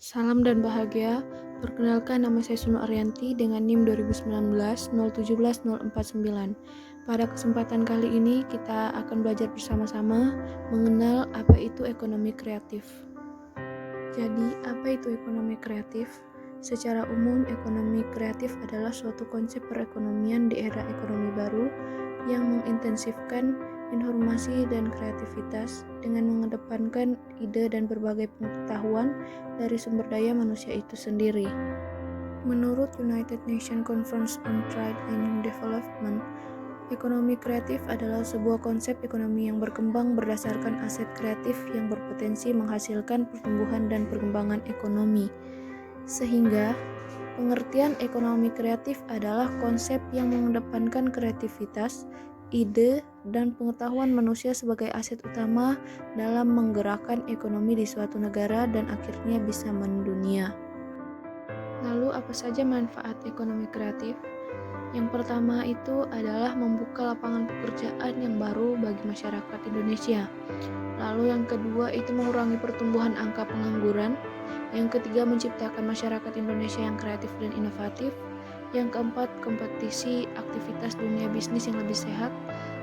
Salam dan bahagia. Perkenalkan, nama saya Sunu Arianti dengan NIM 2019 017 049. Pada kesempatan kali ini kita akan belajar bersama-sama mengenal apa itu ekonomi kreatif. Jadi, apa itu ekonomi kreatif? Secara umum, ekonomi kreatif adalah suatu konsep perekonomian di era ekonomi baru yang mengintensifkan informasi dan kreativitas dengan mengedepankan ide dan berbagai pengetahuan dari sumber daya manusia itu sendiri. Menurut United Nations Conference on Trade and Development, ekonomi kreatif adalah sebuah konsep ekonomi yang berkembang berdasarkan aset kreatif yang berpotensi menghasilkan pertumbuhan dan perkembangan ekonomi. Sehingga, pengertian ekonomi kreatif adalah konsep yang mengedepankan kreativitas, ide, dan pengetahuan manusia sebagai aset utama dalam menggerakkan ekonomi di suatu negara dan akhirnya bisa mendunia. Lalu apa saja manfaat ekonomi kreatif? Yang pertama itu adalah membuka lapangan pekerjaan yang baru bagi masyarakat Indonesia. Lalu yang kedua itu mengurangi pertumbuhan angka pengangguran. Yang ketiga menciptakan masyarakat Indonesia yang kreatif dan inovatif. Yang keempat kompetisi aktivitas dunia bisnis yang lebih sehat.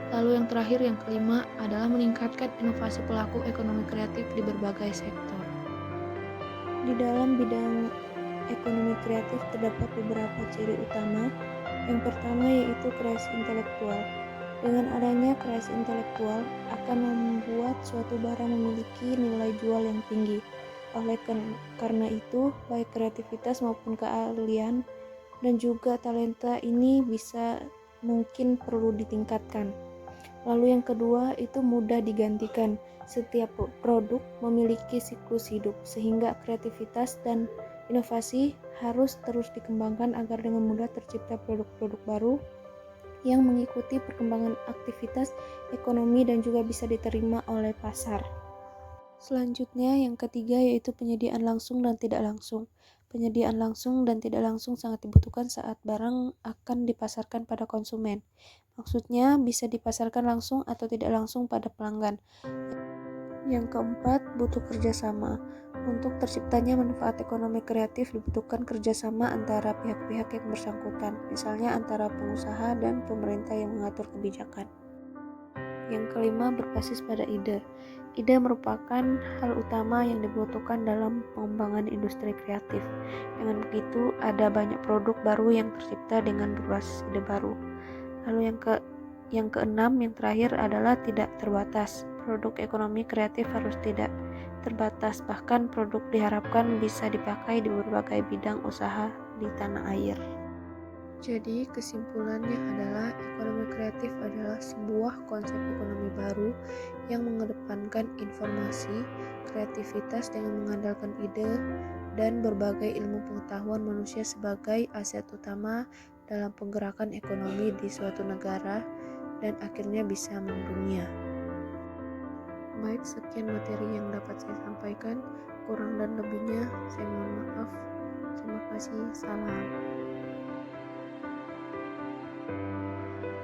Lalu yang terakhir yang kelima adalah meningkatkan inovasi pelaku ekonomi kreatif di berbagai sektor. Di dalam bidang ekonomi kreatif terdapat beberapa ciri utama. Yang pertama yaitu kreasi intelektual. Dengan adanya kreasi intelektual akan membuat suatu barang memiliki nilai jual yang tinggi. Karena itu, baik kreativitas maupun keahlian dan juga talenta ini mungkin perlu ditingkatkan. Lalu yang kedua itu mudah digantikan. Setiap produk memiliki siklus hidup, sehingga kreativitas dan inovasi harus terus dikembangkan agar dengan mudah tercipta produk-produk baru yang mengikuti perkembangan aktivitas ekonomi dan juga bisa diterima oleh pasar. Selanjutnya yang ketiga yaitu penyediaan langsung dan tidak langsung. Penyediaan langsung dan tidak langsung sangat dibutuhkan saat barang akan dipasarkan pada konsumen. Maksudnya bisa dipasarkan langsung atau tidak langsung pada pelanggan. Yang keempat, butuh kerjasama. Untuk terciptanya manfaat ekonomi kreatif dibutuhkan kerjasama antara pihak-pihak yang bersangkutan, misalnya antara pengusaha dan pemerintah yang mengatur kebijakan. Yang kelima, berbasis pada ide. Ide merupakan hal utama yang dibutuhkan dalam pengembangan industri kreatif. Dengan begitu, ada banyak produk baru yang tercipta dengan berbasis ide baru. Lalu yang keenam, yang terakhir adalah tidak terbatas. Produk ekonomi kreatif harus tidak terbatas, bahkan produk diharapkan bisa dipakai di berbagai bidang usaha di tanah air. Jadi kesimpulannya adalah ekonomi kreatif adalah sebuah konsep ekonomi baru yang mengedepankan informasi, kreativitas dengan mengandalkan ide, dan berbagai ilmu pengetahuan manusia sebagai aset utama dalam penggerakan ekonomi di suatu negara dan akhirnya bisa mendunia. Baik, sekian materi yang dapat saya sampaikan. Kurang dan lebihnya saya mohon maaf. Terima kasih. Salam.